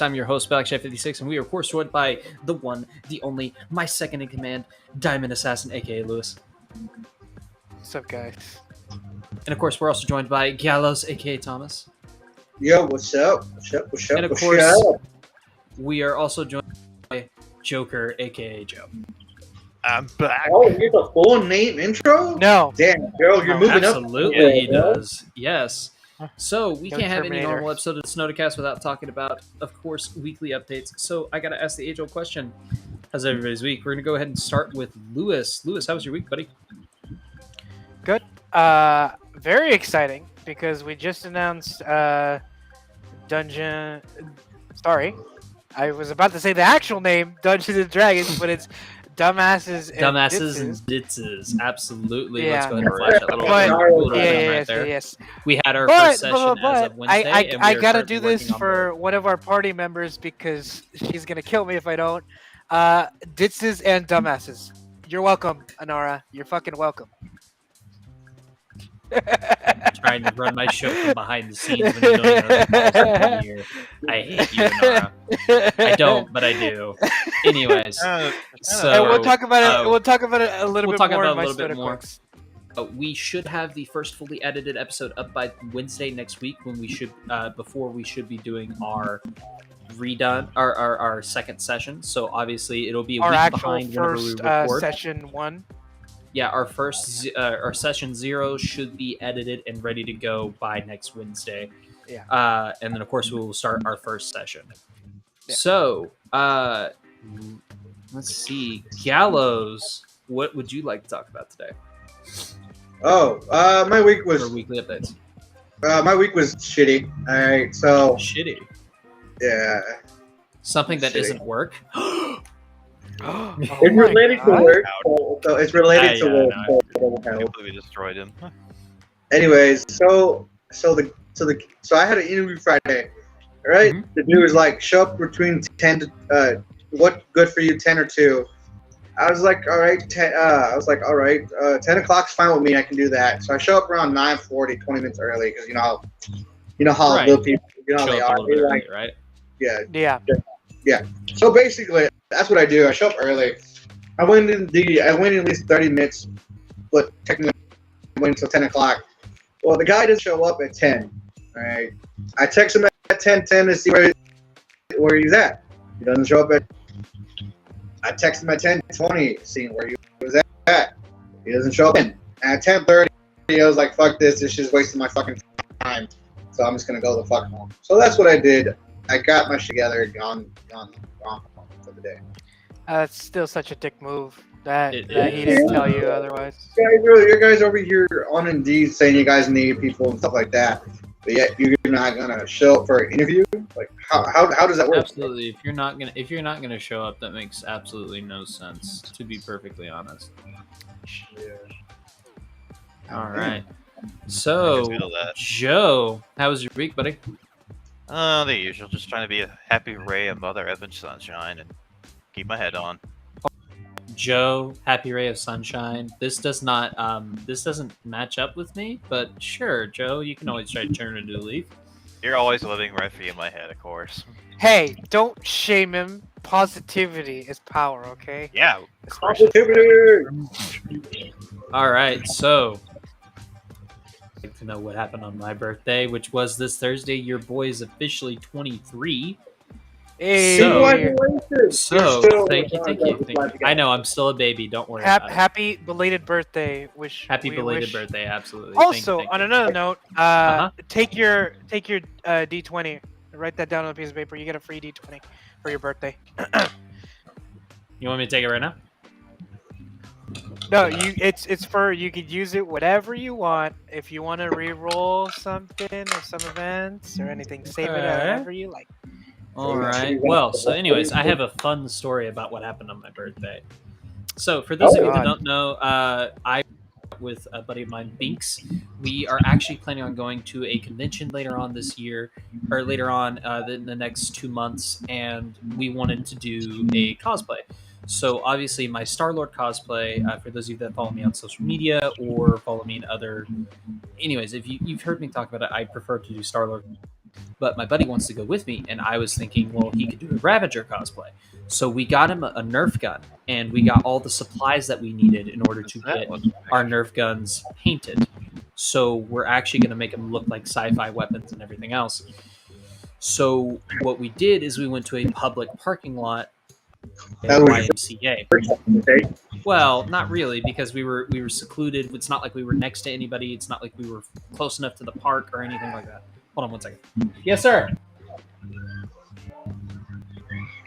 I'm your host, BlackChef56, and we are, of course, joined by the one, the only, my second in command, Diamond Assassin, aka Lewis. What's up, guys? And, of course, we're also joined by Gallows, aka Thomas. Yo, what's up? What's up? What's up? And, of what's course, up? we are also joined by Joker, aka Joe. I'm back. Oh, you have a full name intro? No. Damn, girl, you're moving up. Absolutely, he bro. does. Yes. So we Go can't have any Terminator. normal episode of the Snodacast without talking about, of course, weekly updates. So I got to ask the age-old question. How's everybody's week? We're going to go ahead and start with Lewis. Lewis, how was your week, buddy? Good. Very exciting because we just announced Dungeon. Sorry, I was about to say the actual name, Dungeons and Dragons, but it's Dumbasses and Dumbasses and Ditzes. Ditzes. Absolutely. Yeah. Let's go ahead and flash that little But ruler yeah, down right yes, there. yes. We had our But, first session as of Wednesday. and we I are gotta currently do this working on for one of our party members because she's gonna kill me if I don't. Ditzes and Dumbasses. You're welcome, Anara. You're fucking welcome. trying to run my show from behind the scenes when you don't know the balls are in here. I hate you, Nora. I don't, but I do. Anyways, so And we'll talk about it. We'll talk about it a little we'll bit talk more. about in it a my little bit more. Snodacast. We should have the first fully edited episode up by Wednesday next week when we should before we should be doing our redone our second session. So obviously it'll be a Our week actual behind whenever we first record. session 1. Yeah, our session 0 should be edited and ready to go by next Wednesday. Yeah. And then of course we will start our first session. Yeah. So, let's see, Gallows. What would you like to talk about today Oh, my week for was weekly updates? shitty. All right, so Shitty. yeah, Something that Shitty. isn't work. Oh it's my related to God. work. So it's related to Yeah, work. no. so I can't believe we destroyed him. Anyways, so I had an interview Friday. All right, Mhm. the dude was like, show up between 10 to what good for you, 10 or 2. I was like, all right, 10 o'clock's fine with me. I can do that. So I show up around 9:40, 20 minutes early because you know how Right. little people, you know how Show they up a are. little bit They're early, like, right? yeah. Yeah. So basically, that's what I do. I show up early. I went in at least 30 minutes, but technically I went until 10 o'clock. Well, the guy didn't show up at 10. All right. I text him at 10:10 to see where he's at. He doesn't show up at. I text him at 10:20, seeing where he was at. He doesn't show up in. And at 10:30, I was like, "Fuck this! This is wasting my fucking time." So I'm just gonna go the fuck home. So that's what I did. I got my shit together, gone for the day. That's still such a dick move that, It that he is. didn't tell you otherwise. You guys over here on Indeed saying you guys need people and stuff like that, but yet you're not gonna show up for an interview. Like how does that work? Absolutely. If you're not gonna show up, that makes absolutely no sense. To be perfectly honest. All right. So, I can feel that. Joe, how was your week, buddy? The usual. Just trying to be a happy ray of Mother Evan sunshine and keep my head on. Joe, happy ray of sunshine. This doesn't match up with me, but sure, Joe, you can always try to turn into a leaf. You're always living rent free in my head, of course. Hey, don't shame him. Positivity is power, okay? Yeah. Positivity. All right, so I'd like to know what happened on my birthday, which was this Thursday. Your boy is officially 23. Hey, So thank you. I know I'm still a baby. Don't worry about it. happy belated birthday. Happy we belated wish. birthday, absolutely. Also, Thank you. on another note, Uh-huh. take your D20. Write that down on a piece of paper. You get a free D20 for your birthday. You want me to take it right now? No, it's for you could use it whatever you want. If you want to re-roll something or some events or anything, save it Okay. however you like. All right. Well, so anyways, I have a fun story about what happened on my birthday. So for those of you that God. don't know, I with a buddy of mine, Binks, we are actually planning on going to a convention later on this year, or later on in the next 2 months, and we wanted to do a cosplay. So obviously my Star-Lord cosplay, for those of you that follow me on social media or follow me in other... Anyways, if you've heard me talk about it, I prefer to do Star-Lord but my buddy wants to go with me, and I was thinking, well, he could do a Ravager cosplay. So we got him a Nerf gun, and we got all the supplies that we needed in order to get our Nerf guns painted. So we're actually going to make them look like sci-fi weapons and everything else. So what we did is we went to a public parking lot at That was YMCA. okay? Well, not really, because we were secluded. It's not like we were next to anybody. It's not like we were close enough to the park or anything like that. Hold on one second. Yes, sir.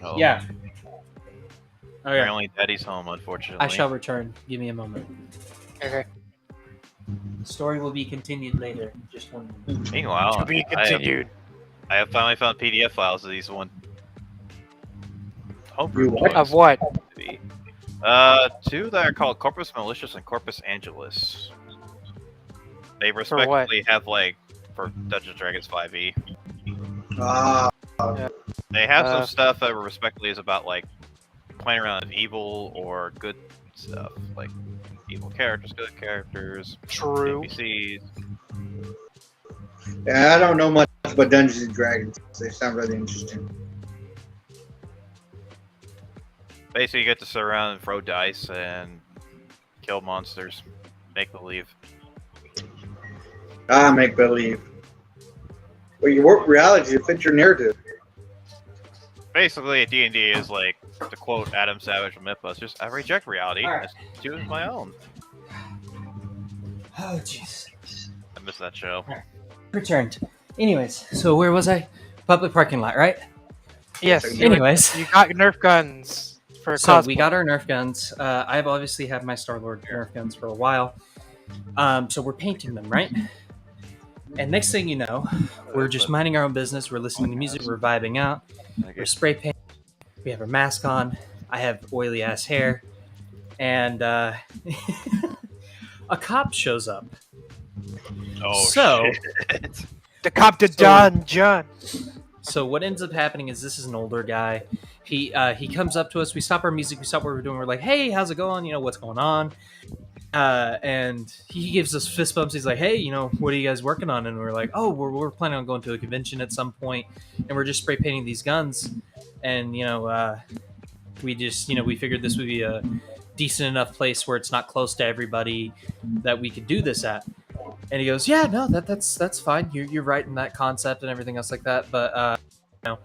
Oh, Yeah. Oh, yeah. Apparently, Daddy's home, unfortunately. I shall return. Give me a moment. Okay. The story will be continued later. Just one moment. Meanwhile, To be continued. I have finally found PDF files of these one. You what? Of what? Two that are called Corpus Malicious and Corpus Angelus. They respectively have like for Dungeons and Dragons 5e. Ah, They have some stuff that respectively is about like playing around with evil or good stuff, like evil characters, good characters, True. NPCs. yeah, I don't know much about Dungeons and Dragons. They sound really interesting. Basically, you get to sit around and throw dice and kill monsters, make believe. Ah, make believe. Well, you work reality to fit your narrative. Basically, D&D is like, to quote Adam Savage from Mythbusters, I reject reality All right. and choose my own. Oh, jeez. I miss that show. Returned. Anyways, so where was I? Public parking lot, right? Yes. Anyways. You got Nerf guns for So cosplay. we got our Nerf guns. I've obviously had my Star-Lord Nerf guns for a while. So we're painting them, right? And next thing you know, we're just minding our own business. We're listening to music. We're vibing out. We're spray painting. We have our mask on. I have oily ass hair. And a cop shows up. Oh, So- shit. The cop to John. So what ends up happening is this is an older guy. He comes up to us. We stop our music. We stop what we're doing. We're like, hey, how's it going? You know, what's going on? And he gives us fist bumps. He's like, hey, you know, what are you guys working on? And we're like, oh, we're planning on going to a convention at some point, and we're just spray painting these guns. And, you know, we just, you know, we figured this would be a decent enough place where it's not close to everybody that we could do this at. And he goes, yeah, no, that's fine. You're right in that concept and everything else like that. But, you know,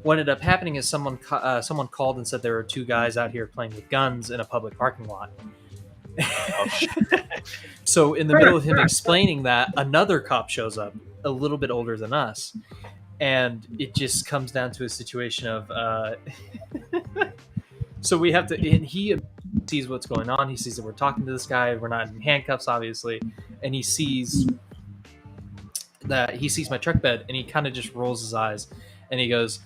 what ended up happening is someone called and said there were two guys out here playing with guns in a public parking lot. Oh, shit. So in the middle of him explaining that, another cop shows up, a little bit older than us, and it just comes down to a situation of so we have to, and he sees what's going on. He sees that we're talking to this guy. We're not in handcuffs, obviously, and he sees my truck bed, and he kind of just rolls his eyes, and he goes,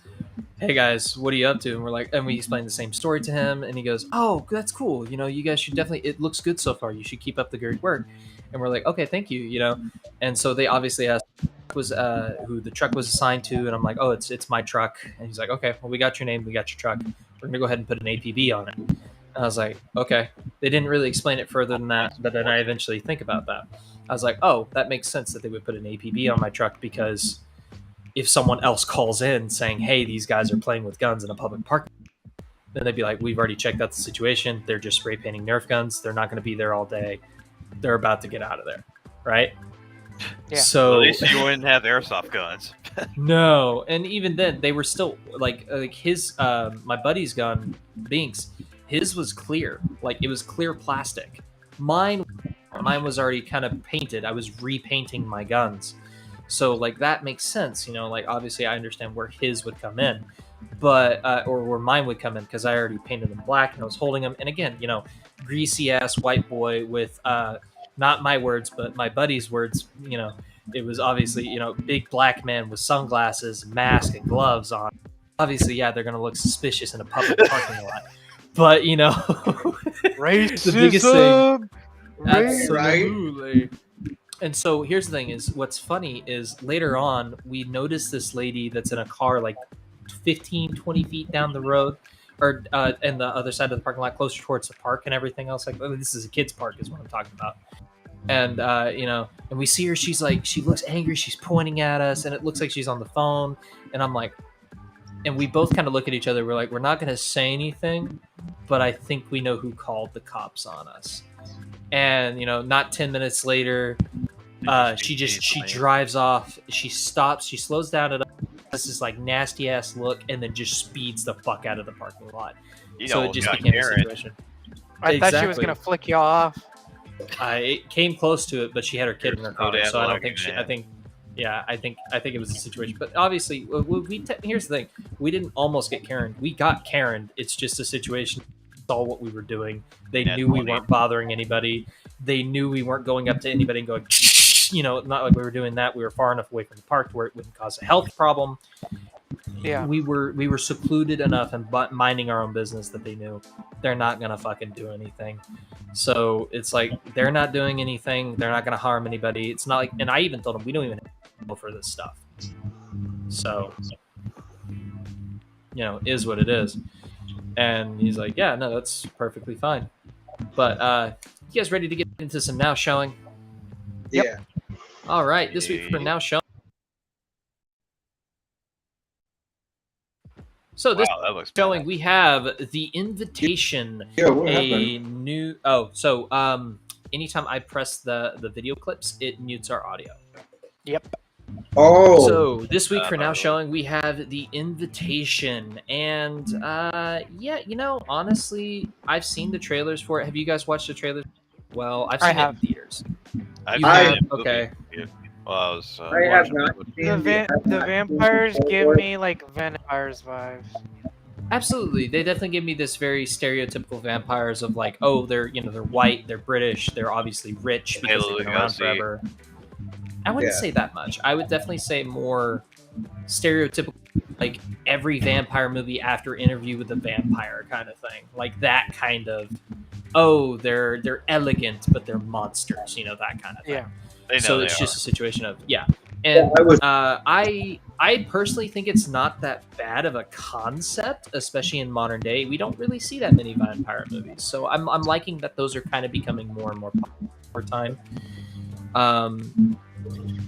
hey guys, what are you up to? And we're like, and we explain the same story to him, and he goes, oh, that's cool. You know, you guys should definitely, it looks good so far. You should keep up the great work. And we're like, okay, thank you, you know. And so they obviously asked who the truck was assigned to, and I'm like, oh, it's my truck. And he's like, okay, well, we got your name, we got your truck. We're gonna go ahead and put an APB on it. And I was like, okay. They didn't really explain it further than that, but then I eventually think about that. I was like, oh, that makes sense that they would put an APB on my truck, because if someone else calls in saying, hey, these guys are playing with guns in a public park, then they'd be like, we've already checked out the situation. They're just spray painting Nerf guns. They're not going to be there all day. They're about to get out of there. Right? Yeah. So At least you wouldn't have airsoft guns. no. And even then, they were still like his, my buddy's gun, Binks, his was clear. Like, it was clear plastic. Mine was already kind of painted. I was repainting my guns. So, like, that makes sense, you know, like, obviously I understand where his would come in, but, or where mine would come in, because I already painted them black and I was holding them. And again, you know, greasy ass white boy with, not my words, but my buddy's words, you know, it was obviously, you know, big black man with sunglasses, mask, and gloves on. Obviously, yeah, they're going to look suspicious in a public parking lot. But, you know, Racism. the biggest thing. Right. Absolutely. And so here's the thing is, what's funny is later on, we noticed this lady that's in a car like 15, 20 feet down the road, or and the other side of the parking lot, closer towards the park and everything else. Like, oh, this is a kid's park is what I'm talking about. And and we see her. She's like, she looks angry. She's pointing at us, and it looks like she's on the phone. And I'm like, and we both kind of look at each other. We're like, we're not going to say anything, but I think we know who called the cops on us. And not 10 minutes later, she drives off. She stops. She slows down at us. This like nasty ass look, and then just speeds the fuck out of the parking lot. So it just became a situation. I thought she was gonna flick you off. It came close to it, but she had her kid in her car, so I don't think she. man. I think it was a situation. But obviously, here's the thing: we didn't almost get Karen. We got Karen. It's just a situation. Saw what we were doing. They knew we weren't bothering anybody. They knew we weren't going up to anybody and going, not like we were doing that. We were far enough away from the park to where it wouldn't cause a health problem. Yeah, we were secluded enough and minding our own business that they knew they're not gonna fucking do anything. So it's like they're not doing anything. They're not gonna harm anybody. It's not like, and I even told them we don't even go for this stuff. So is what it is. And he's like, yeah, no, that's perfectly fine. But you guys ready to get into some now showing? Yeah. All right, this week for now showing. So this Wow, that looks showing bad. we have The Invitation, Yeah, what a happened? new. Anytime I press the video clips, it mutes our audio. Yep. Oh. So this week for now showing we have The Invitation, and honestly, I've seen the trailers for it. Have you guys watched the trailers? Well, I've seen it in theaters. I've I- seen it in the okay. movie. Well, I was I have watching not it. seen The vampires give me like vampires vibes. Absolutely, they definitely give me this very stereotypical vampires of like, oh, they're they're white, they're British, they're obviously rich because Bela they've been around Lugosi. forever. I wouldn't Yeah. say that much. I would definitely say more stereotypical, like every vampire movie after Interview with the Vampire kind of thing, like that kind of. Oh, they're elegant, but they're monsters. That kind of thing. Yeah. They know So they it's are. just a situation of and I personally think it's not that bad of a concept, especially in modern day. We don't really see that many vampire movies, so I'm liking that those are kind of becoming more and more popular over time.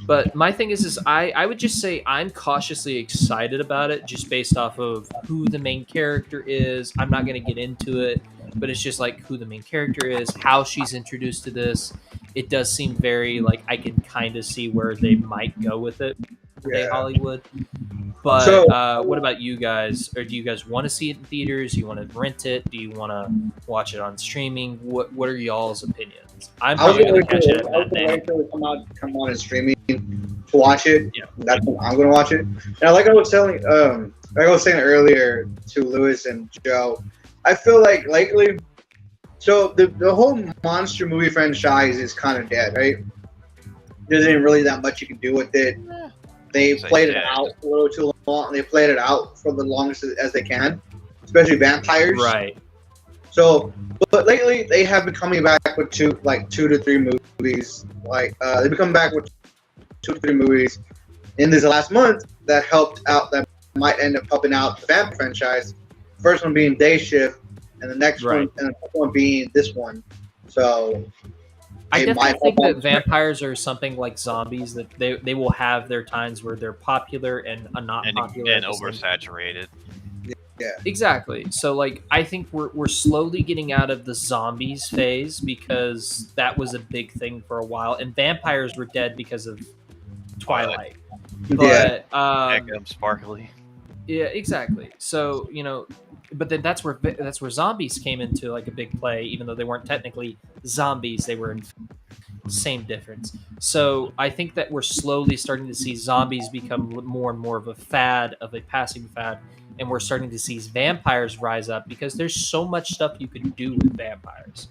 But my thing is I would just say I'm cautiously excited about it, just based off of who the main character is. I'm not going to get into it, but it's just like who the main character is, how she's introduced to this. It does seem very like I can kind of see where they might go with it, Hollywood. But So- what about you guys? Or do you guys want to see it in theaters? Do you want to rent it? Do you want to watch it on streaming? What are y'all's opinions? I'm I was probably gonna going to catch it at that day. wait till it come on and streaming to watch it. Yeah. That's when I'm gonna watch it. And like I was saying earlier to Lewis and Joe, I feel like lately, so the whole monster movie franchise is kind of dead, right? There isn't really that much you can do with it. They Say played it dead. out a little too long. They played it out for the longest as they can, especially vampires. Right. So, but lately they have been coming back with two to three movies. They've been coming back with 2 to 3 movies in this last month that helped out. That might end up helping out the Vamp franchise. First one being Day Shift, and the next Right. one, and the next one being this one. So, I it definitely might think help that out. vampires are something like zombies, that they will have their times where they're popular and not popular. and at the same- oversaturated. Exactly. So like I think we're slowly getting out of the zombies phase because that was a big thing for a while, and vampires were dead because of Twilight. Yeah. But Heck, I'm sparkly. yeah, exactly. So but then that's where zombies came into like a big play, even though they weren't technically zombies, they were same difference. So I think that we're slowly starting to see zombies become more and more of a fad, of a passing fad, and we're starting to see vampires rise up because there's so much stuff you can do with vampires.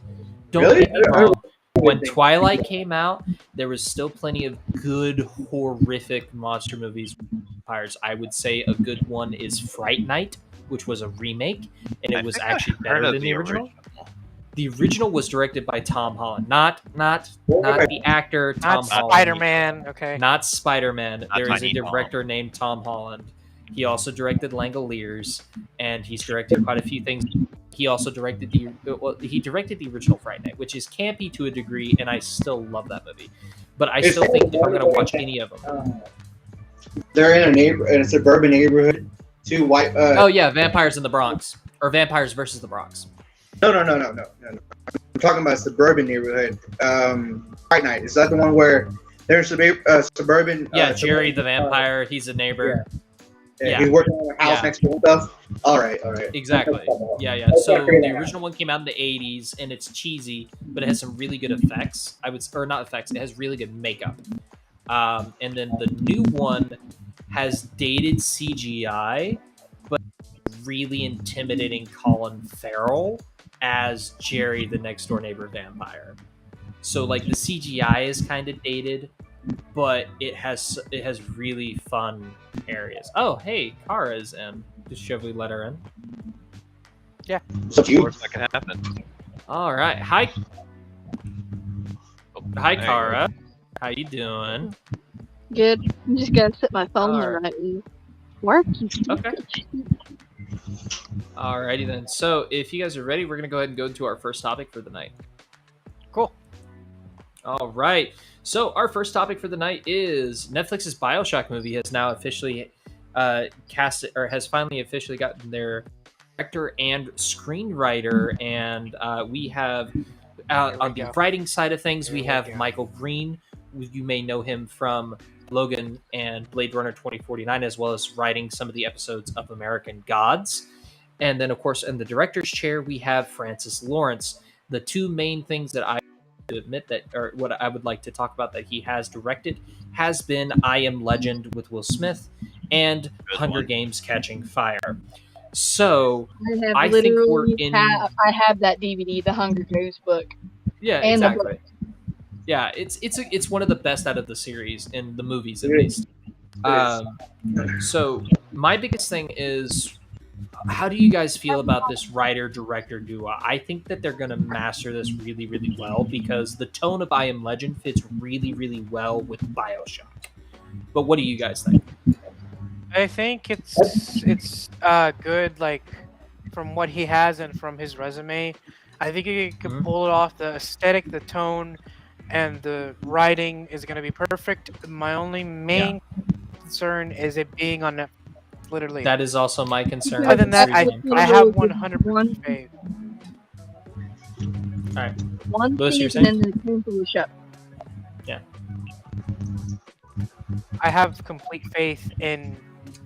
Don't Really? get me wrong. When Twilight came out, there was still plenty of good, horrific monster movies with vampires. I would say a good one is Fright Night, which was a remake, and it I was think I actually heard better of than the original. The original was directed by Tom Holland, not the actor Tom Not Holland, Spider-Man. Okay. not Spider-Man. There is a Tiny Tom. director named Tom Holland. He also directed Langoliers, and he's directed quite a few things. He also directed he directed the original Friday Night, which is campy to a degree, and I still love that movie. But I still think if I'm going to watch any of them, they're in a suburban neighborhood. Two white. Oh yeah, Vampires in the Bronx or Vampires versus the Bronx. No. I'm talking about a suburban neighborhood. Friday Night. Is that the one where there's a suburban? Yeah, Jerry the vampire. He's a neighbor. Yeah. He's working on a house next to himself. All right. Exactly. Yeah. So the original one came out in the 80s, and it's cheesy, but it has some really good effects. Or not effects. It has really good makeup. And then the new one has dated CGI, but really intimidating Colin Farrell as Jerry, the next door neighbor vampire. So like the CGI is kind of dated, but it has really fun areas. Oh, hey, Kara's in. Should we let her in? Yeah. So Of course, that can happen. All right. Hi, There you Kara. How you doing? Good. I'm just gonna set my phone Alright. right and work. You stupid. Okay. Alrighty then. So if you guys are ready, we're gonna go ahead and go into our first topic for the night. Cool. All right. So our first topic for the night is Netflix's BioShock movie has now officially has finally officially gotten their director and screenwriter, and we have on the writing side of things, we have Michael Green. You may know him from Logan and Blade Runner 2049, as well as writing some of the episodes of American Gods. And then, of course, in the director's chair, we have Francis Lawrence. The two main things that I to admit that, or what I would like to talk about that he has directed, has been I Am Legend with Will Smith and Hunger Games Catching Fire. So I think we're in. I have that DVD, the Hunger Games book. Yeah, and the exactly. Yeah, it's one of the best out of the series in the movies, at least. So my biggest thing is, how do you guys feel about this writer-director duo? I think that they're going to master this really, really well, because the tone of I Am Legend fits really, really well with BioShock. But what do you guys think? I think it's good, like, from what he has and from his resume. I think he can pull it off. The aesthetic, the tone, and the writing is going to be perfect. My only main concern is it being on Netflix. Literally. That is also my concern. Other than that, I have 100% faith. All right. One Lewis, you're season and then cancel the show. Yeah. I have complete faith in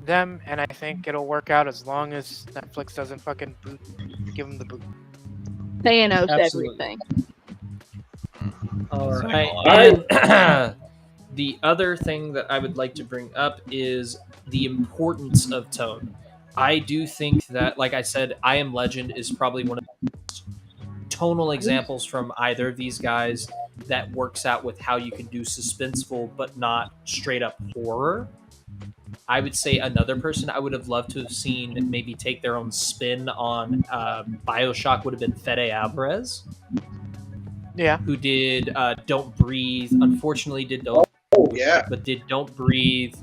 them, and I think it'll work out as long as Netflix doesn't fucking give them the boot. Thanos Absolutely. everything. All right. And the other thing that I would like to bring up is the importance of tone. I do think that, like I said, I Am Legend is probably one of the most tonal examples from either of these guys that works out with how you can do suspenseful but not straight up horror. I would say another person I would have loved to have seen maybe take their own spin on BioShock would have been Fede Alvarez. Yeah. Who did Don't Breathe. Unfortunately, did Don't but did Don't Breathe.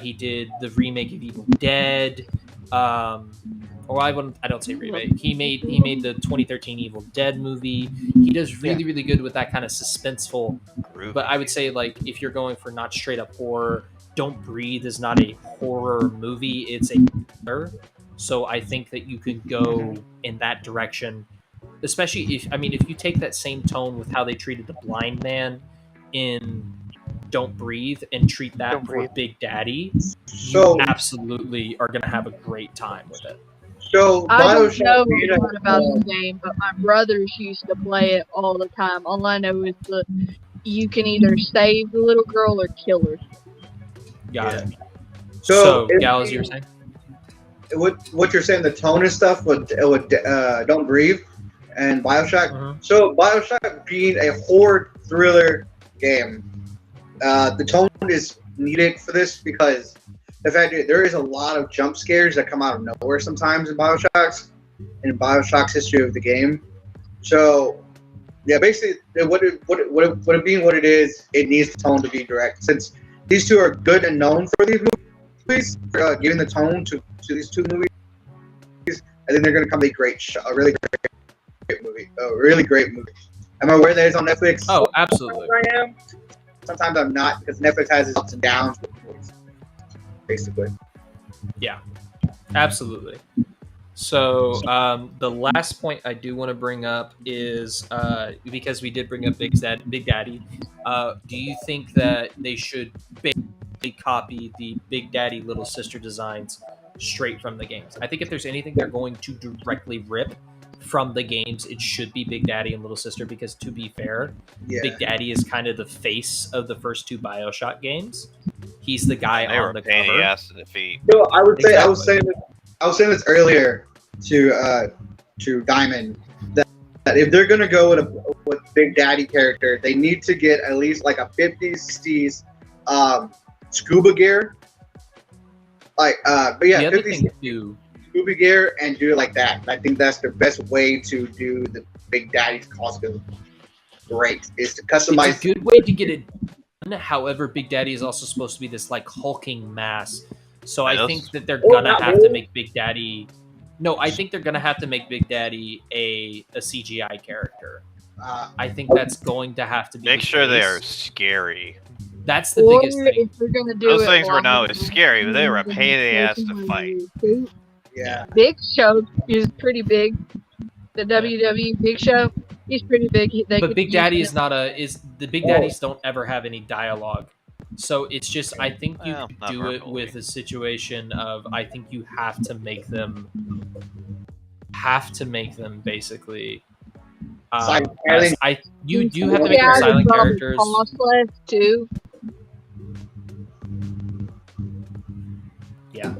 He did the remake of Evil Dead. Or I don't say remake. He made the 2013 Evil Dead movie. He does really good with that kind of suspenseful. But I would say, like, if you're going for not straight up horror, Don't Breathe is not a horror movie. It's a thriller. So I think that you can go in that direction. Especially if you take that same tone with how they treated the blind man in Don't Breathe and treat that for Big Daddy, you absolutely are going to have a great time with it. So I don't BioShock know a lot about the game, but my brothers used to play it all the time. All I know is that you can either save the little girl or kill her. Got it. So Gals, you were saying? What you're saying, the tone and stuff with Don't Breathe and BioShock. So BioShock being a horror thriller game, the tone is needed for this because the fact that there is a lot of jump scares that come out of nowhere sometimes in BioShock's history of the game. So yeah, basically what it being what it is, it needs the tone to be direct. Since these two are good and known for these movies, giving the tone to these two movies, I think they're going to come a great show, a really great movie, a really great movie. Am I aware that it's on Netflix? Oh, absolutely. Sometimes I am. Sometimes I'm not because Netflix has its ups and downs with movies, basically. Yeah, absolutely. So the last point I do want to bring up is because we did bring up Big Daddy. Do you think that they should basically copy the Big Daddy Little Sister designs straight from the games? I think if there's anything they're going to directly rip from the games, it should be Big Daddy and Little Sister, because to be fair, Yeah. Big Daddy is kind of the face of the first two BioShock games. He's the guy They were on the a pain in cover. the ass to defeat. So I would say I was Exactly. saying this earlier to Diamond that if they're gonna go with Big Daddy character, they need to get at least like a 50s, 60s scuba gear. But yeah, The other 50s thing too, scuba gear and do it like that. I think that's the best way to do the Big Daddy's costume. Great is to customize. it's a good way to get it done. However, Big Daddy is also supposed to be this like hulking mass. So I think that they're gonna not have to really. make Big Daddy. No, I think they're gonna have to make Big Daddy a CGI character. I think that's going to have to be. Make the sure they case. are scary. That's the Or biggest thing. if you're gonna do Those it things were live, not as scary, but they were a pain in the ass to fight. Yeah. Big Show is pretty big. The WWE Big Show, he's pretty big. They But could Big use Daddy him. is not the Big Daddies don't ever have any dialogue. So it's just I think you Well, not do it verbally. with a situation of I think you have to make them basically Silent you do have to make them Yeah, silent probably characters. costless too. Yeah.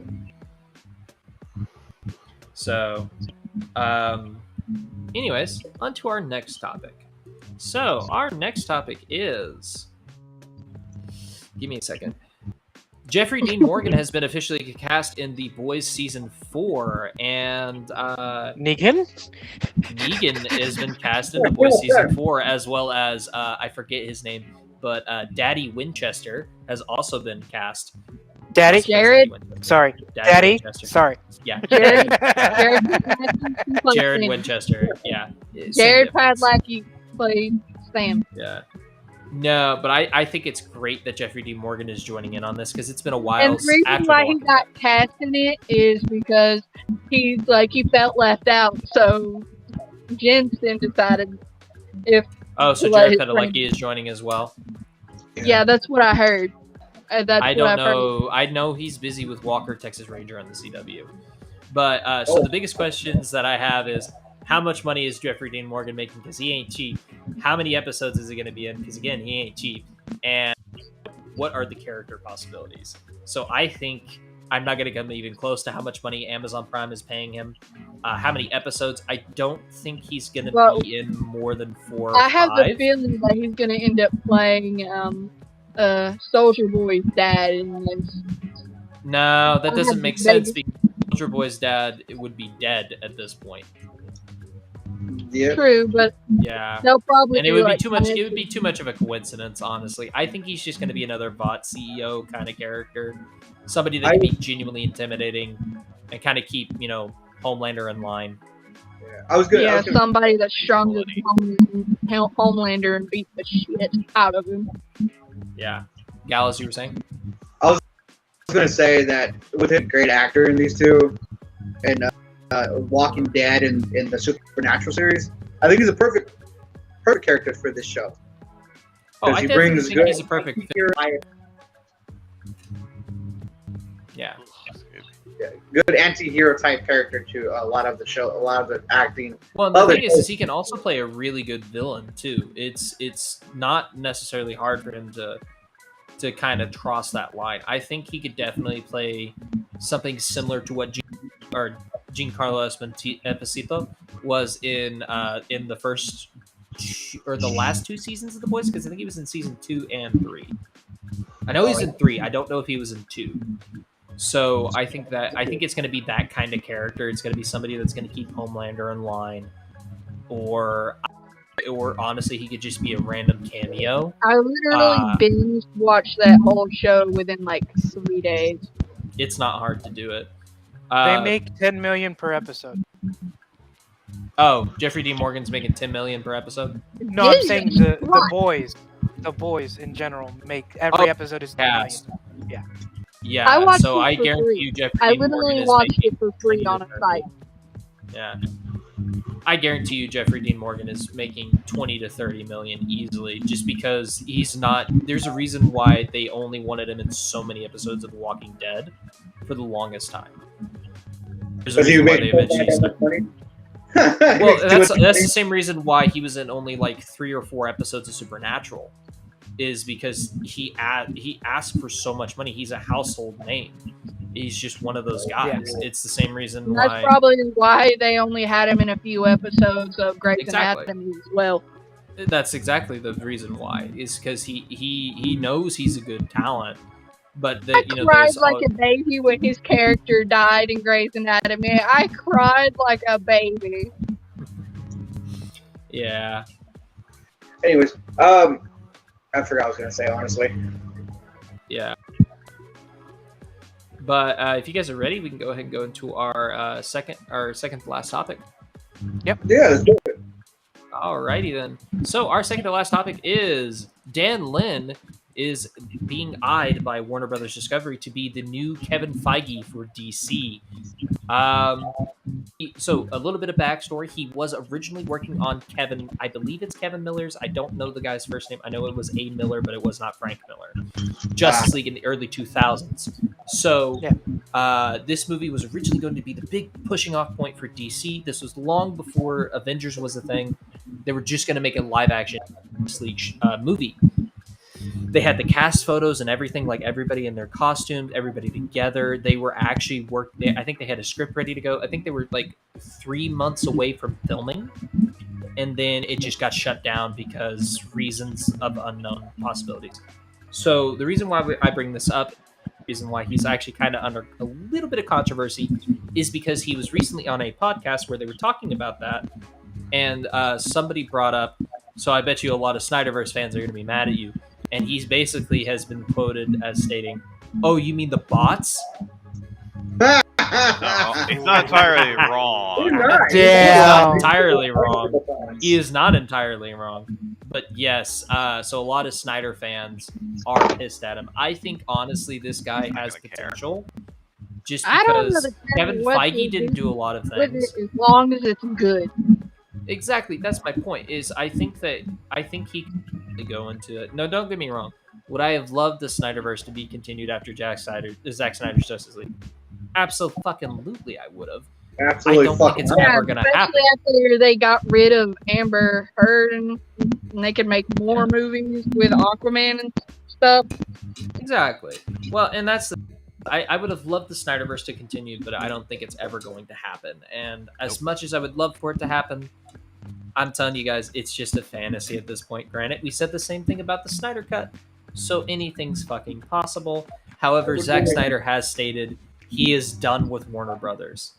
So, anyways, on to our next topic. So, our next topic is. Give me a second. Jeffrey Dean Morgan has been officially cast in The Boys Season 4, and Negan? Negan has been cast in The Boys Season 4, as well as, I forget his name, but Daddy Winchester has also been cast. Daddy? Jared? Sorry. Daddy Daddy? Winchester. Sorry. Yeah. Jared, Jared Jared Winchester. Yeah. Same Jared difference. Padalecki played Sam. Yeah. No, but I think it's great that Jeffrey D. Morgan is joining in on this because it's been a while. And the reason after why The he Walking got Dead. cast in it is because he felt left out. So Jensen decided if Oh, so let Jared his friend- Padalecki is joining as well. yeah, that's what I heard. That's I what don't I've heard. know. I know he's busy with Walker, Texas Ranger on the CW. But so the biggest questions that I have is how much money is Jeffrey Dean Morgan making? Because he ain't cheap. How many episodes is he going to be in? Because again, he ain't cheap. And what are the character possibilities? So I think I'm not going to come even close to how much money Amazon Prime is paying him. How many episodes? I don't think he's going to Well, be in more than 4 or I have 5. the feeling that he's going to end up playing Soldier Boy's dad in this. No, that I doesn't have make the sense baby. because Soldier Boy's dad would be dead at this point. Yeah. True, but Yeah. they'll probably And it do, would be like, too much. kind It of- would be too much of a coincidence, honestly. I think he's just going to be another bot CEO kind of character, somebody that can be genuinely intimidating and kind of keep Homelander in line. I was good. Yeah, somebody that's stronger than Homelander and beat the shit out of him. Yeah, Gallus, you were saying? I was going to say that with a great actor in these two, and Walking Dead in the Supernatural series, I think he's a perfect character for this show. Oh, I Because he definitely brings think good- he's a perfect fit. Yeah. Good anti-hero type character to a lot of the show, a lot of the acting. Well, and the Other- thing is he can also play a really good villain too. It's not necessarily hard for him to kind of cross that line. I think he could definitely play something similar to what Giancarlo Esposito was in the first or the last 2 seasons of The Boys, because I think he was in season 2 and 3. I know he's in 3. I don't know if he was in 2. So I think it's going to be that kind of character. It's going to be somebody that's going to keep Homelander in line, or honestly, he could just be a random cameo. I literally binge watched that whole show within like 3 days. It's not hard to do it. They make $10 million per episode. Oh, Jeffrey Dean Morgan's making $10 million per episode. No, I'm saying the Why? boys in general make every episode is 10 million. Cast. Yeah. Yeah. I watched So it I for guarantee free. you, Jeffrey I Dean literally Morgan is watched making it for free 20 on to a 30. site. Yeah. I guarantee you, Jeffrey Dean Morgan is making 20 to 30 million easily, just because he's not. There's a reason why they only wanted him in so many episodes of The Walking Dead for the longest time. There's a Because he reason why made they eventually. that money. Well, that's the same reason why he was in only like 3 or 4 episodes of Supernatural, is because he asked for so much money. He's a household name. He's just one of those guys. Yeah. It's the same reason And why. that's probably why they only had him in a few episodes of Grey's Exactly. Anatomy as well. That's exactly the reason why. Is because he knows he's a good talent, but I cried there's like a baby when his character died in Grey's Anatomy. I cried like a baby. yeah. Anyways, I forgot what I was gonna say, honestly. Yeah. But if you guys are ready, we can go ahead and go into our second to last topic. Yeah, let's do it. Alrighty then. So our second to last topic is Dan Lin is being eyed by Warner Brothers Discovery to be the new Kevin Feige for DC. So a little bit of backstory. He was originally working on I believe it's Kevin Miller's. I don't know the guy's first name. I know it was A. Miller, but it was not Frank Miller. Justice League in the early 2000s. So this movie was originally going to be the big pushing off point for DC. This was long before Avengers was a thing. They were just going to make a live action Justice League movie. They had the cast photos and everything, like everybody in their costumes, everybody together. They were actually I think they had a script ready to go. I think they were like 3 months away from filming, and then it just got shut down because reasons of unknown possibilities. So the reason why I bring this up, the reason why he's actually kind of under a little bit of controversy, is because he was recently on a podcast where they were talking about that, and somebody brought up. So I bet you a lot of Snyderverse fans are going to be mad at you. And he's basically has been quoted as stating, "Oh, you mean the bots?" No, he's not entirely wrong. Damn. Entirely wrong. He is not entirely wrong. But yes, so a lot of Snyder fans are pissed at him. I think honestly, this guy has potential. Just I don't because understand Kevin what Feige they didn't do a lot of With things. it, as long as it's good. Exactly, that's my point. Is I think he could go into it. No, don't get me wrong. Would I have loved the Snyderverse to be continued after Zack Snyder's Justice League? Absolutely, I would have. Absolutely I don't think it's ever going to happen. Especially after they got rid of Amber Heard and they could make more movies with Aquaman and stuff. Exactly. Well, and that's the. I would have loved the Snyderverse to continue, but I don't think it's ever going to happen. And as much as I would love for it to happen, I'm telling you guys, it's just a fantasy at this point. Granted, we said the same thing about the Snyder Cut, so anything's fucking possible. However, Zack Snyder has stated he is done with Warner Brothers.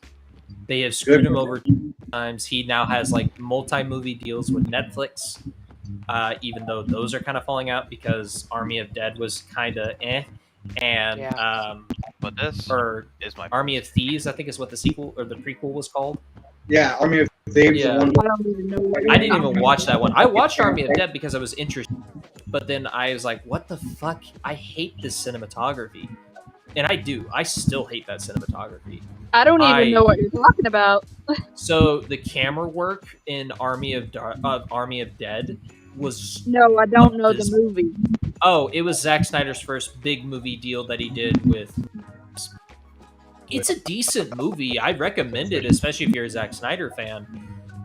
They have screwed him over 2 times. He now has like multi-movie deals with Netflix, even though those are kind of falling out because Army of Dead was kind of and but this is my Army of Thieves, I think is what the sequel or the prequel was called. Yeah, Army of Thieves. Yeah. I don't even know what I didn't even watch that one. I watched Army of Dead because I was interested, but then I was like, what the fuck? I hate this cinematography. And I do. I still hate that cinematography. I don't even know what you're talking about. So the camera work in Army of Dead was... No, I don't know the movie. Oh, it was Zack Snyder's first big movie deal that he did with... It's a decent movie. I recommend it, especially if you're a Zack Snyder fan.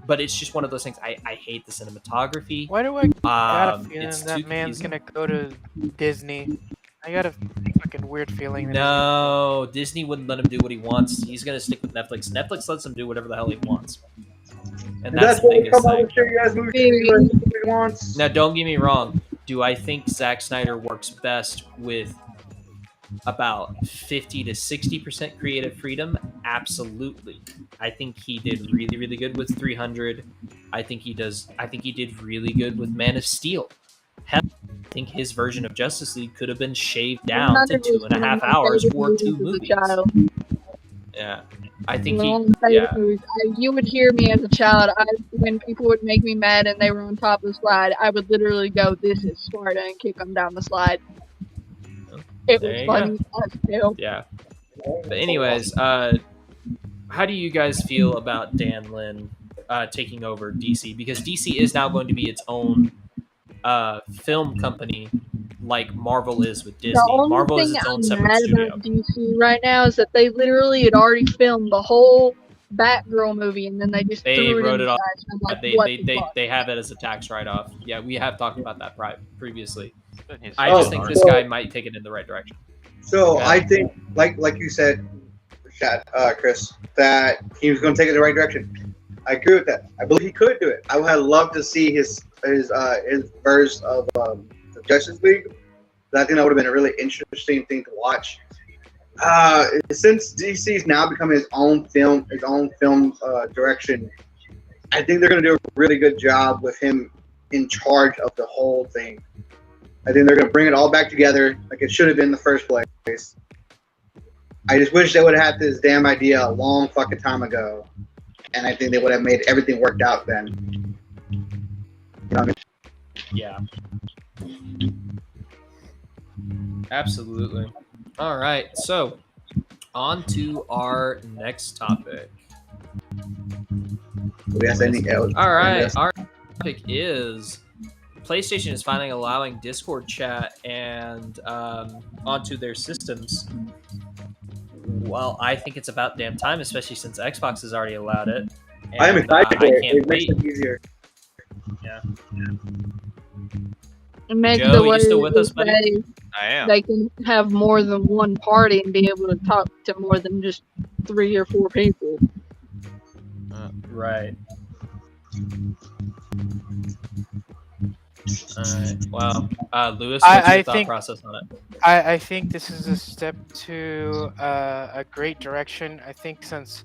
But it's just one of those things. I hate the cinematography. Why do I got a feeling it's that too man's confusing. gonna go to Disney? I got a fucking weird feeling. That No, Disney wouldn't let him do what he wants. He's gonna stick with Netflix. Netflix lets him do whatever the hell he wants. And that's the what we biggest come out thing. and show you guys movies he wants. Now, don't get me wrong. Do I think Zack Snyder works best with about 50 to 60% creative freedom? Absolutely. I think he did really, really good with 300. I think he did really good with Man of Steel. Hell, I think his version of Justice League could have been shaved down to 2.5 hours or 2 movies. Yeah. I think You would hear me as a child. When people would make me mad and they were on top of the slide, I would literally go, "This is Sparta," and kick them down the slide. It was funny as hell. Yeah. But anyways, how do you guys feel about Dan Lin taking over DC? Because DC is now going to be its own film company, like Marvel is with Disney. The only Marvel is thing its own I'm separate mad studio. about DC right now is that they literally had already filmed the whole Batgirl movie, and then they just threw it wrote in it the off. trash. I'm like, They have it as a tax write-off. Yeah, we have talked about that previously. He's I just Oh, think this so- guy might take it in the right direction. So Okay. I think, like you said, Chris, that he was going to take it in the right direction. I agree with that. I believe he could do it. I would have loved to see his verse of the Justice League. I think that would have been a really interesting thing to watch. Since DC's now becoming his own film direction, I think they're going to do a really good job with him in charge of the whole thing. I think they're going to bring it all back together like it should have been in the first place. I just wish they would have had this damn idea a long fucking time ago, and I think they would have made everything worked out then. You know what I mean? Yeah. Absolutely. All right. So, on to our next topic. Do we have any else? All right. Our topic is PlayStation is finally allowing Discord chat and onto their systems. Well, I think it's about damn time, especially since Xbox has already allowed it. And, I'm excited for I it. can't It makes wait. it easier. It makes Joe, the you way still with us, that buddy? I am. they can have more than one party and be able to talk to more than just 3 or 4 people. Right. All right. Well, Lewis, what's I your thought think- process on it? I think this is a step to a great direction. I think since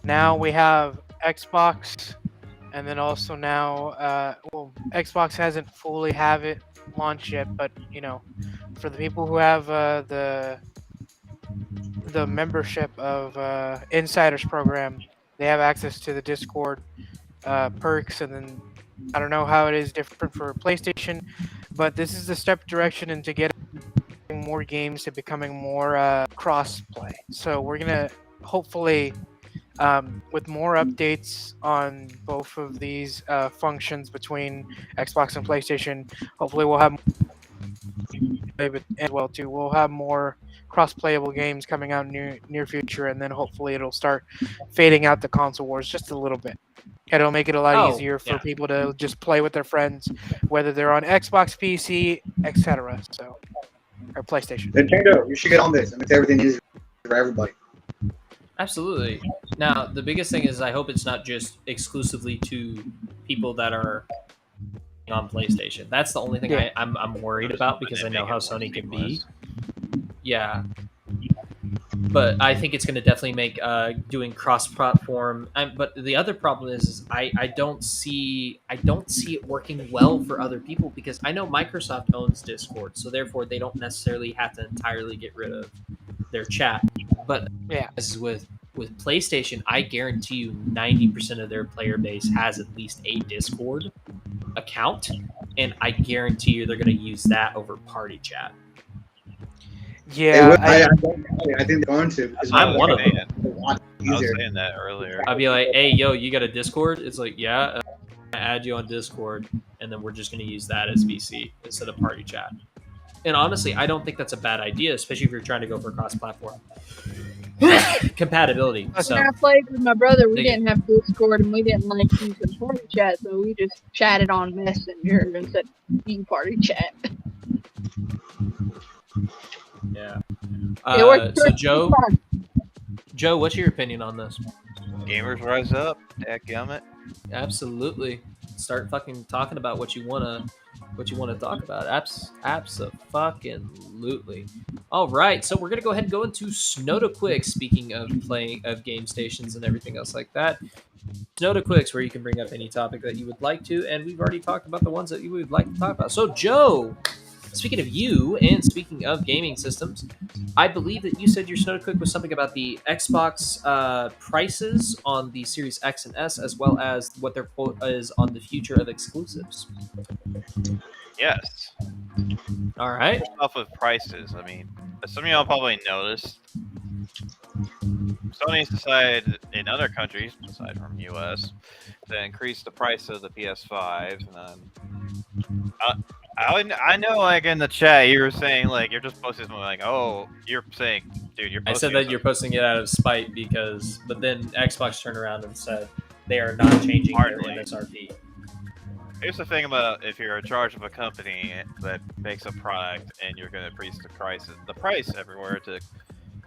now we have Xbox, and then also now, Xbox hasn't fully have it launched yet, but for the people who have the membership of Insiders program, they have access to the Discord perks, and then I don't know how it is different for PlayStation, but this is the step direction into getting more games to becoming more cross-play. So we're gonna hopefully, with more updates on both of these functions between Xbox and PlayStation, hopefully we'll have as well too. We'll have more cross-playable games coming out in near future, and then hopefully it'll start fading out the console wars just a little bit. It'll make it a lot easier for people to just play with their friends, whether they're on Xbox, PC, etc. So, or PlayStation. Nintendo, you should get on this and make everything easy for everybody. Absolutely. Now, the biggest thing is I hope it's not just exclusively to people that are on PlayStation. That's the only thing I'm worried about because I know how Sony can be. Yeah. But I think it's going to definitely make doing cross-platform. But the other problem is I don't see it working well for other people because I know Microsoft owns Discord, so therefore they don't necessarily have to entirely get rid of their chat. But as with PlayStation, I guarantee you 90% of their player base has at least a Discord account, and I guarantee you they're going to use that over party chat. Yeah, I think they're going to. Because I'm one of them. I was saying that earlier. I'd be like, hey, yo, you got a Discord? It's like, yeah, I add you on Discord, and then we're just going to use that as VC instead of party chat. And honestly, I don't think that's a bad idea, especially if you're trying to go for cross-platform compatibility. So, When I played with my brother, we didn't have Discord and we didn't like using party chat, so we just chatted on Messenger instead of using party chat. yeah. It worked So pretty Joe, what's your opinion on this? Gamers rise up, dadgummit. Absolutely. Start fucking talking about what you wanna talk about. Abso-fucking-lutely. All right, so we're gonna go ahead and go into Snodacast. Speaking of playing of game stations and everything else like that, Snodacast, where you can bring up any topic that you would like to, and we've already talked about the ones that you would like to talk about. So Joe, speaking of you, and speaking of gaming systems, I believe that you said your Snow Cook was something about the Xbox prices on the Series X and S, as well as what their quote is on the future of exclusives. Yes. All right. First off with prices, I mean, as some of y'all probably noticed, Sony's decided in other countries, aside from US, to increase the price of the PS5. And I know, like in the chat, you were saying like you're just posting something like, oh, you're saying, dude, you're. I Posting said that you're posting it out of spite but then Xbox turned around and said they are not changing their Hardly. MSRP. Here's the thing about if you're in charge of a company that makes a product and you're going to increase the price everywhere to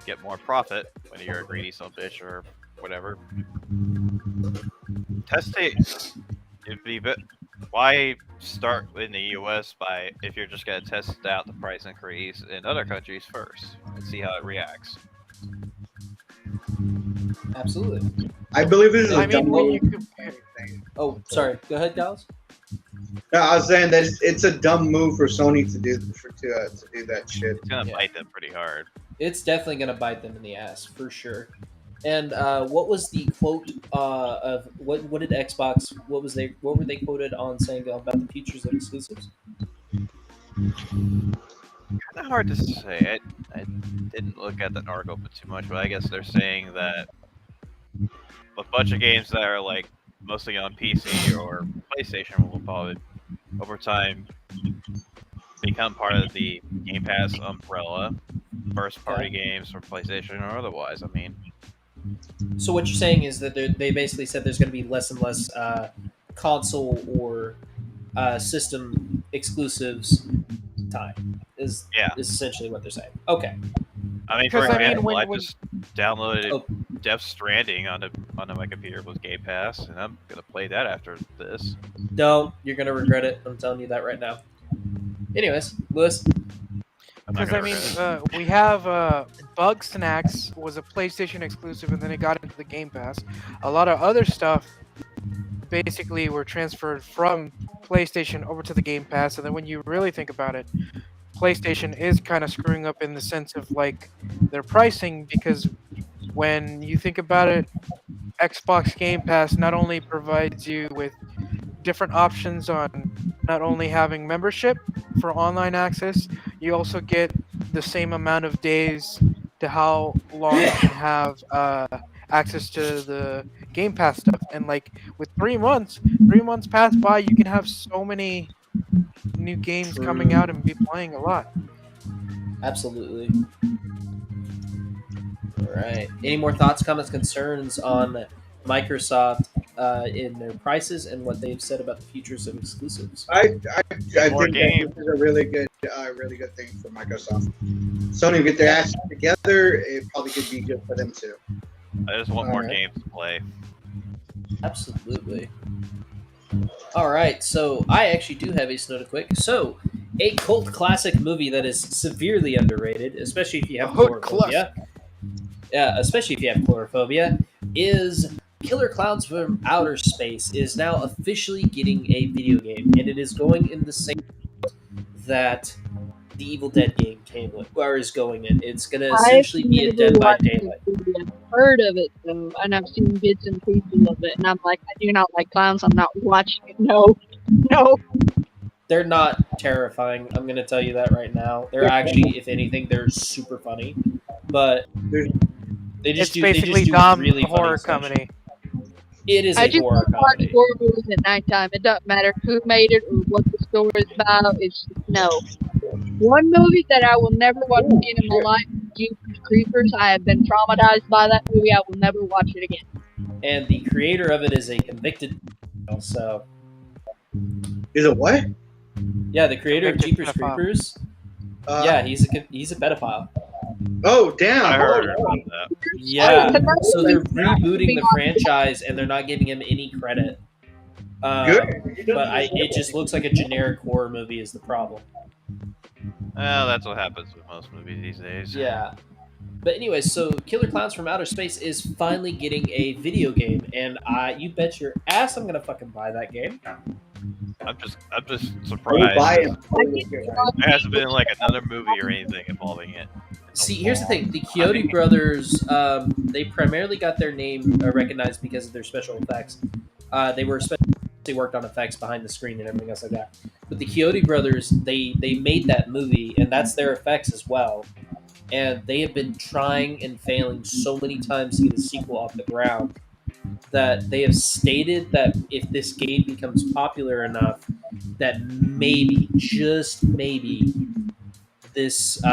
get more profit, whether you're a greedy son of a bitch or whatever. Test it. It'd be why start in the U.S. by if you're just going to test out the price increase in other countries first and see how it reacts. Absolutely. I believe this is I a mean, dumb when move. you compare, Oh, sorry. Go ahead, Giles. No, I was saying that it's a dumb move for Sony to do that shit. It's going to Yeah. bite them pretty hard. It's definitely going to bite them in the ass for sure. And what was the quote of what did Xbox? What were they quoted on saying about the features of exclusives? Kind of hard to say. I didn't look at that article too much, but I guess they're saying that a bunch of games that are like mostly on PC or PlayStation will probably over time become part of the Game Pass umbrella, first party games from PlayStation or otherwise. I mean, So what you're saying is that they basically said there's going to be less and less console or system exclusives time is essentially what they're saying. Okay. I mean, for Because, I mean, example, I when- just downloaded Oh. Death Stranding onto my computer with Game Pass, and I'm gonna play that after this. Don't. You're going to regret it. I'm telling you that right now. Anyways, Lewis. I'm not Because I gonna mean, regret it. we have Bug Snacks was a PlayStation exclusive, and then it got into the Game Pass. A lot of other stuff basically were transferred from PlayStation over to the Game Pass, and then when you really think about it, PlayStation is kind of screwing up in the sense of like their pricing, because when you think about it, Xbox Game Pass not only provides you with different options on not only having membership for online access, you also get the same amount of days to how long you can have access to the Game Pass stuff. And like with 3 months pass by, you can have so many new games coming out and be playing a lot. Absolutely. All right. Any more thoughts, comments, concerns on Microsoft in their prices and what they've said about the futures of exclusives? I think More that games. this is a really good thing for Microsoft. Sony will get their ass together. It probably could be good for them too. I just want more Alright. games to play. Absolutely. All right, so I actually do have a Snowda Quick. So, a cult classic movie that is severely underrated, especially if you have Hood chlorophobia. Yeah, especially if you have chlorophobia, is Killer Clowns from Outer Space is now officially getting a video game, and it is going in the same that the Evil Dead game came with, or is going in. It's going to essentially be a Dead by Daylight. I've heard of it though, and I've seen bits and pieces of it, and I'm like, I do not like clowns. I'm not watching it. No. They're not terrifying. I'm going to tell you that right now. They're actually, if anything, they're super funny, but they just It's basically Dom, really the horror funny stuff. company. It is I a just horror want to watch comedy. horror movies at nighttime. It doesn't matter who made it or what the story is about. It's no. One movie that I will never watch again in my life is Jeepers Creepers. I have been traumatized by that movie. I will never watch it again. And the creator of it is a convicted. So Is it what? yeah, the creator of Convicted Jeepers pedophile. Creepers. Uh, Yeah, he's a pedophile. Oh damn! I heard Oh, about that. Yeah, Oh, so they're it's rebooting the franchise and they're not giving him any credit. Good. But it just looks like a generic horror movie is the problem. Well, that's what happens with most movies these days. Yeah. But anyway, so Killer Clowns from Outer Space is finally getting a video game, and you bet your ass I'm gonna fucking buy that game. I'm just I would surprised. buy it. There hasn't been like another movie or anything involving it. See, here's the thing: the Coyote brothers, they primarily got their name recognized because of their special effects. They worked on effects behind the screen and everything else like that. But the Coyote brothers, they made that movie, and that's their effects as well. And they have been trying and failing so many times to get a sequel off the ground that they have stated that if this game becomes popular enough, that maybe, just maybe, this is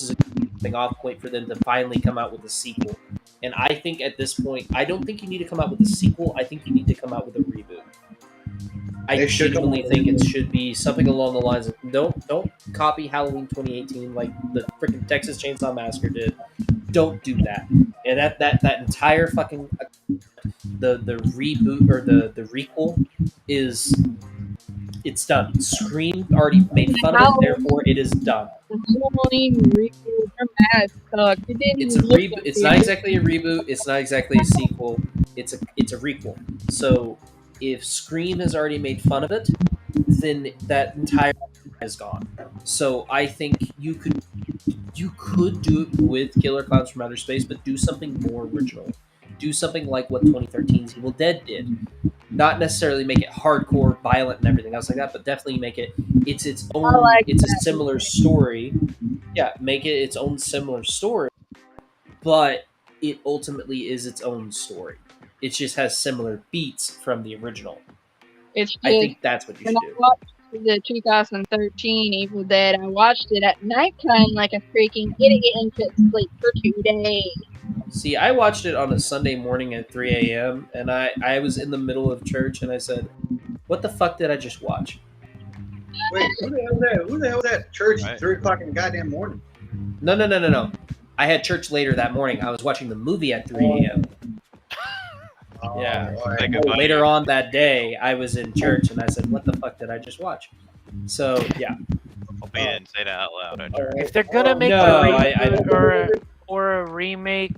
a jumping off point for them to finally come out with a sequel. And I think at this point, I don't think you need to come out with a sequel. I think you need to come out with a reboot. I They should come genuinely out with a think it reboot. should be something along the lines of don't copy Halloween 2018 like the freaking Texas Chainsaw Massacre did. Don't do that. And that entire fucking the reboot or the requel is it's done. Scream already made fun of it, therefore it is done. The Halloween reboot from that sucked. It didn't It's a even look reboot. like It's it. not exactly a reboot. It's not exactly a sequel. It's a requel. So if Scream has already made fun of it, then that entire is gone. So I think you could do it with Killer Clowns from Outer Space, but do something more original. Do something like what 2013's Evil Dead did. Not necessarily make it hardcore, violent, and everything else like that, but definitely make it its own. like It's a that. similar story. Yeah, make it its own similar story, but it ultimately is its own story. It just has similar beats from the original. It's just, I think that's what you when should I do. watched the 2013 Evil Dead, I watched it at nighttime like a freaking idiot and couldn't sleep for 2 days. See, I watched it on a Sunday morning at 3 a.m., and I was in the middle of church, and I said, what the fuck did I just watch? Wait, who the hell was that church Right. 3 o'clock in the goddamn morning? No. I had church later that morning. I was watching the movie at 3 a.m. Yeah. All Say right. goodbye. Later on that day, I was in church, and I said, what the fuck did I just watch? So, yeah. Hope you didn't say that out loud. I heard. If they're gonna make No, a I reboot or a remake,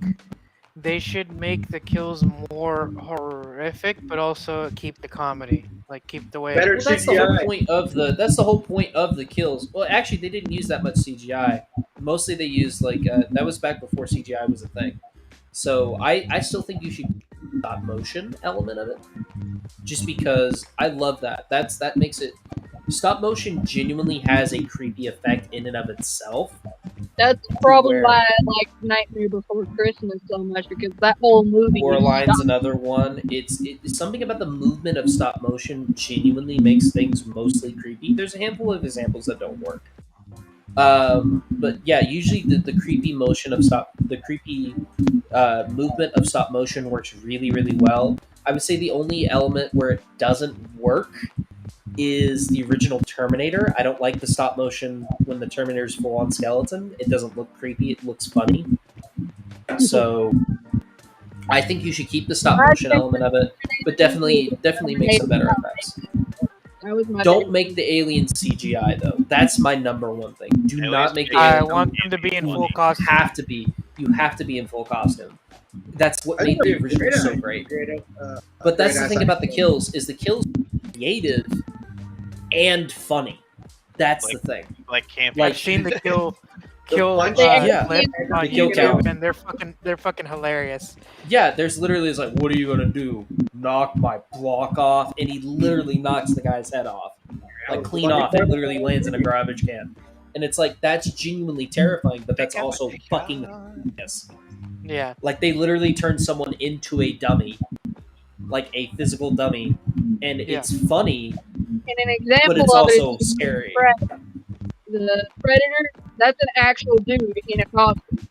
they should make the kills more horrific, but also keep the comedy, like keep the way. Better Well, that's the whole CGI. point of the kills. Well, actually, they didn't use that much CGI. Mostly, they used that was back before CGI was a thing. So I still think you should stop motion element of it, just because I love that. That makes it stop motion genuinely has a creepy effect in and of itself. That's probably Where- why I like Nightmare Before Christmas so much, because that whole movie is Coraline's stop- another one. It's something about the movement of stop motion genuinely makes things mostly creepy. There's a handful of examples that don't work. But yeah, usually the creepy motion of the creepy movement of stop motion works really, really well. I would say the only element where it doesn't work is the original Terminator. I don't like the stop motion when the Terminator's full on skeleton. It doesn't look creepy. It looks funny. So I think you should keep the stop motion element of it, but definitely make some better effects. That was my Don't favorite. make the alien CGI though. That's my number one thing. Do Aliens not make the CGI. I alien. want them to be in full costume. You have to be in full costume. That's what I made think the they original did so a great. creative, But that's the great thing ass about the idea. kills is the kills are creative and funny. That's the thing. Like camp. Like- I've seen the kill punch- Yeah. clip on The kill YouTube, count. and they're fucking hilarious. Yeah, there's literally it's like, what are you gonna do? Knock my block off? And he literally knocks the guy's head off, like clean off. It literally lands in a garbage can, and it's like that's genuinely terrifying, but that's also fucking yes. Yeah, Like they literally turn someone into a dummy, like a physical dummy, and it's funny, And an example but it's of also it is scary. the Predator. That's an actual dude in a costume.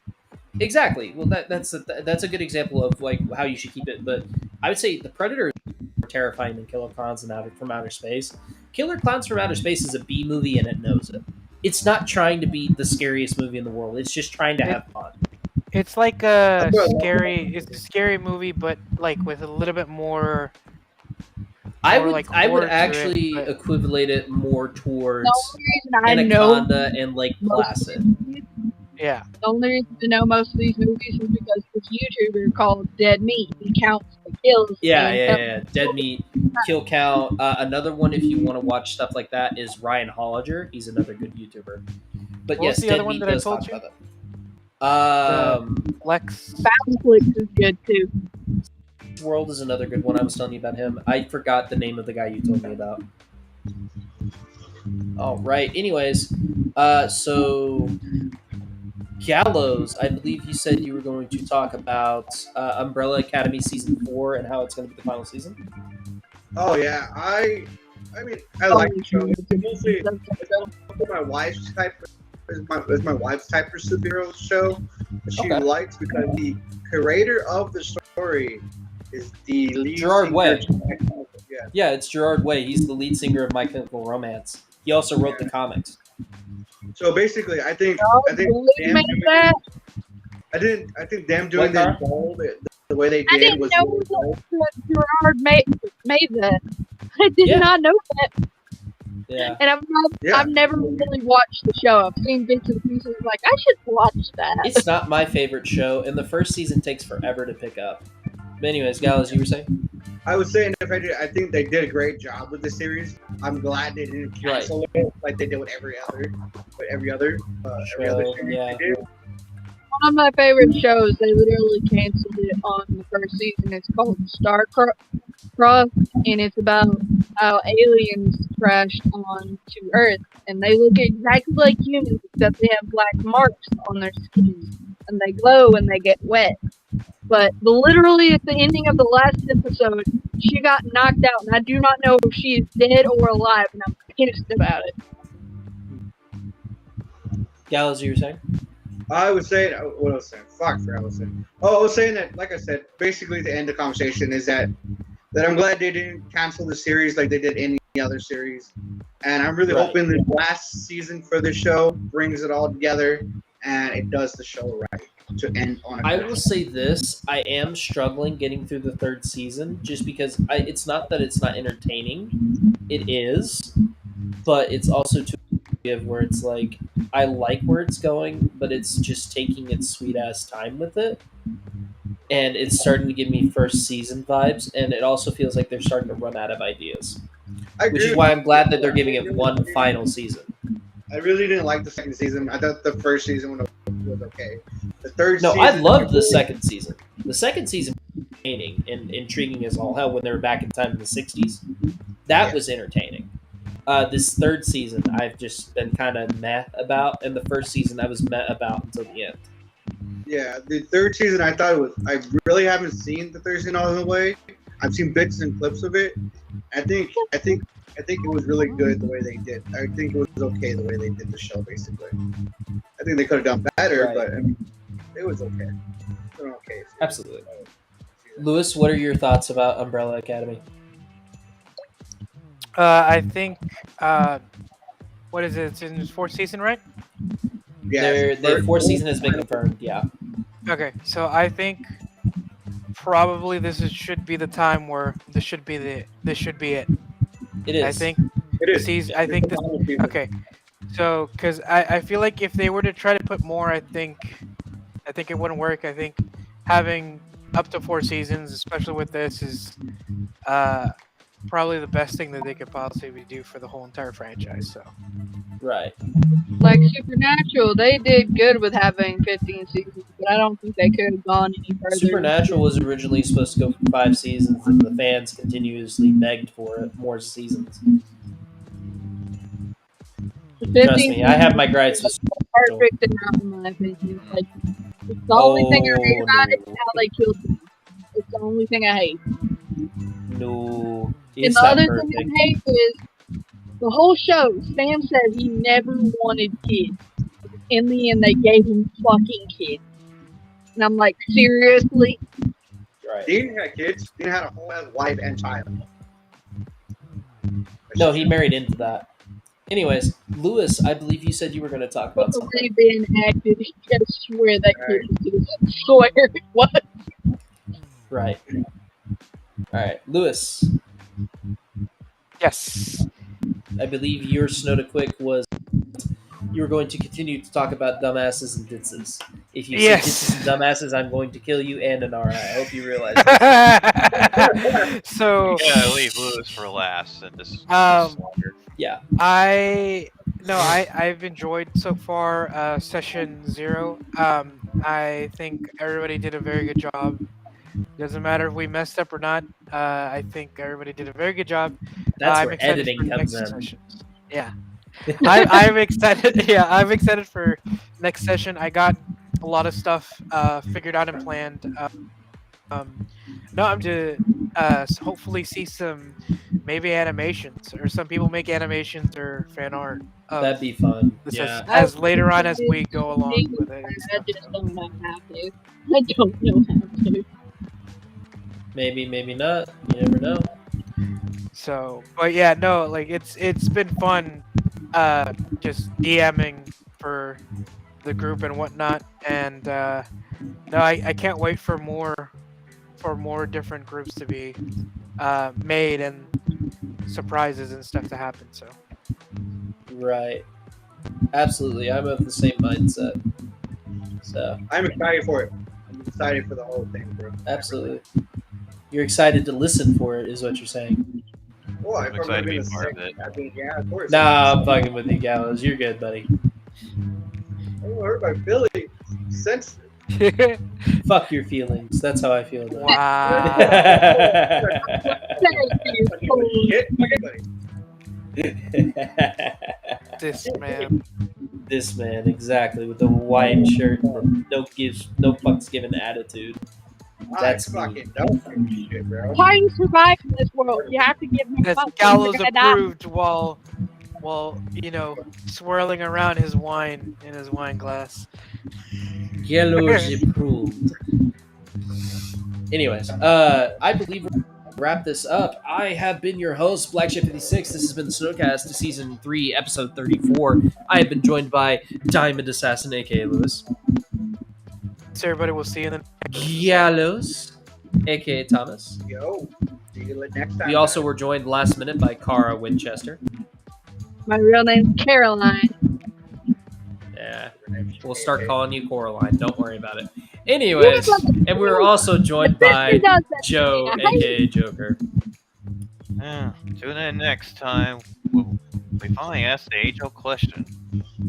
Exactly. Well, that's a good example of like how you should keep it. But I would say the Predator is more terrifying than Killer Clowns from Outer Space. Killer Clowns from Outer Space is a B movie and it knows it. It's not trying to be the scariest movie in the world. It's just trying to have fun. it's like a scary. It's a scary movie, but like with a little bit more. I More would like I would horror to it, actually but- equivalate it more towards The only reason I know Anaconda and Lake Placid. Yeah, the only reason I know most of these movies is because this YouTuber called Dead Meat. He counts the kills. Yeah, and yeah, yeah. Dead Meat, Kill Count. Another one, if you want to watch stuff like that, is Ryan Holliger. He's another good YouTuber. But What was yes, the other Dead one Meat that I does told talk you? about that. Flex. Conflict is good too. World is another good one. I was telling you about him. I forgot the name of the guy you told me about. All right. Anyways, so Gallows, I believe you said you were going to talk about Umbrella Academy season 4 and how it's going to be the final season. Oh yeah, I mean, I like the show. It's also my wife's type. It's my wife's type of superhero show that she Okay. likes because the creator of the story is the lead Gerard singer. Way. Yeah. Yeah, it's Gerard Way. He's the lead singer of My Chemical Romance. He also wrote the comics. So basically, I think Who them made doing, that? I think them doing What, the way they I did didn't was know really cool. that Gerard made that. I did Yeah. not know that, Yeah. and I've never really watched the show. I've seen bits and pieces. Like I should watch that. It's not my favorite show, and the first season takes forever to pick up. But anyways, Gallows, you were saying? I was saying I think they did a great job with the series. I'm glad they didn't cancel it like they did with every other series Yeah. they did. One of my favorite shows. They literally canceled it on the first season. It's called Star Cross, and it's about how aliens crashed onto Earth, and they look exactly like humans, except they have black marks on their skin, and they glow when they get wet. But literally at the ending of the last episode, she got knocked out, and I do not know if she is dead or alive, and I'm pissed about it. Gallows, you were saying? I was saying, what I was saying, fuck, I was saying. Oh, I was saying that, like I said, basically to end the conversation is that I'm glad they didn't cancel the series like they did any other series, and I'm really hoping the last season for the show brings it all together and it does the show right to end on. I will say this: I am struggling getting through the third season, just because it's not that it's not entertaining; it is, but it's also too where it's like I like where it's going, but it's just taking its sweet ass time with it, and it's starting to give me first season vibes, and it also feels like they're starting to run out of ideas, which is why I'm glad that they're giving it one final season. I really didn't like the second season. I thought the first season was okay. The third No, season, I loved the second season. The second season was entertaining and intriguing as all hell when they were back in time in the 60s. That was entertaining. This third season, I've just been kind of meh about, and the first season I was meh about until the end. Yeah, the third season I thought it was. I really haven't seen the third season all the way. I've seen bits and clips of it. I think it was really good the way they did. I think it was okay the way they did the show. Basically, I think they could have done better, but I mean, it was okay. It was okay. Absolutely. Lewis, what are your thoughts about Umbrella Academy? I think, what is it? It's in its fourth season, right? Yeah, their fourth season has been confirmed. Yeah. Okay, so I think probably should be the time where this should be it. It is. I think it is. I think this. Okay, so because I feel like if they were to try to put more, I think it wouldn't work. I think having up to 4 seasons, especially with this, is probably the best thing that they could possibly do for the whole entire franchise. So. Right. Like Supernatural, they did good with having 15 seasons, but I don't think they could have gone any further. Supernatural was originally supposed to go for 5 seasons, and the fans continuously begged for it, more seasons. Trust me, I have my gripes with Supernatural. Perfect enough, in my opinion. Like, it's the only thing I hate about it is how they killed him. It's the only thing I hate. No, And it's the not other perfect. thing I hate is the whole show. Sam said he never wanted kids. In the end, they gave him fucking kids. And I'm like, seriously? Right. Dean had kids. Dean had a whole ass wife and child. No, he married into that. Anyways, Lewis, I believe you said you were going to talk about something. They've been acted. I swear that kid is swear. What? Right. All right, Lewis. Yes. I believe your Snowda Quick was you were going to continue to talk about dumbasses and ditses. If you say Yes. ditches and dumbasses, I'm going to kill you and Anara. I hope you realize this. So Yeah, leave Lewis for last and just Um, slaughter. Yeah. I've enjoyed so far session 0. I think everybody did a very good job. Doesn't matter if we messed up or not. I think everybody did a very good job. That's I'm where excited editing for comes next in. sessions. Yeah, I'm excited. Yeah, I'm excited for next session. I got a lot of stuff figured out and planned. No, I'm to hopefully see some maybe animations or some people make animations or fan art That'd of be fun. this Yeah. as later on as we go along Maybe with it. And I stuff, just so. don't know how to. I don't know how to. Maybe, maybe not. You never know. So, but yeah, no, like it's been fun, just DMing for the group and whatnot, and no, I can't wait for more different groups to be made and surprises and stuff to happen. So. Right. Absolutely. I'm of the same mindset. So, I'm excited for it. I'm excited for the whole thing, bro. absolutely. You're excited to listen for it, is what you're saying. Well, I'm excited to be part of it. I mean, yeah, of course. Nah, I'm fucking with you, Gallows. You're good, buddy. Oh, hurt my Billy. Sensitive. Fuck your feelings. That's how I feel about Wow. it. Shit, This man. This man, exactly, with the white shirt and the no fucks given attitude. That's me. fucking don't give a shit, bro. How you survive in this world? You have to give me That's fuck Gallows when you're gonna die. approved while swirling around his wine in his wine glass. Gallows approved. Anyways, I believe we'll wrap this up. I have been your host, Blackship56. This has been the Snodacast, Season 3, Episode 34. I have been joined by Diamond Assassin, aka Lewis. So everybody will see you in the Gallows, aka Thomas. Yo, see you next time. We also were joined last minute by Cara Winchester. My real name's Caroline. Yeah, we'll start calling you Coraline. Don't worry about it. Anyways, and we were also joined by Joe, aka Joker. Yeah. Tune in next time. We finally asked the age-old question.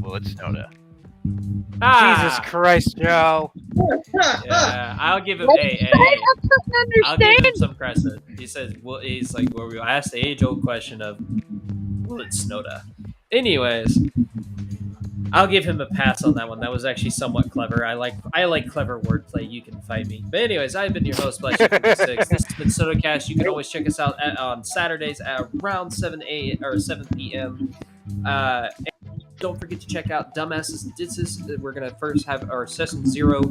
Will it snow to? Jesus Christ, Joe. Yeah, I'll give him. What Hey, did you hey, say? hey. I couldn't I'll give him understand. some credit. He says, "Well, he's like, well, we asked the age-old question of, will it snow to?" Anyways, I'll give him a pass on that one. That was actually somewhat clever. I like clever wordplay. You can fight me. But anyways, I've been your host, Blackship56. This has been Snodacast. You can always check us out on Saturdays at around 7 p.m. And don't forget to check out Dumbasses and Ditses. We're gonna first have our session 0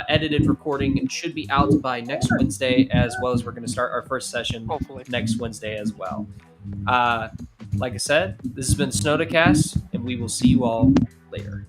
edited recording. It should be out by next Wednesday, as well as we're gonna start our first session Hopefully. next Wednesday as well. Like I said, this has been Snodacast, and we will see you all later.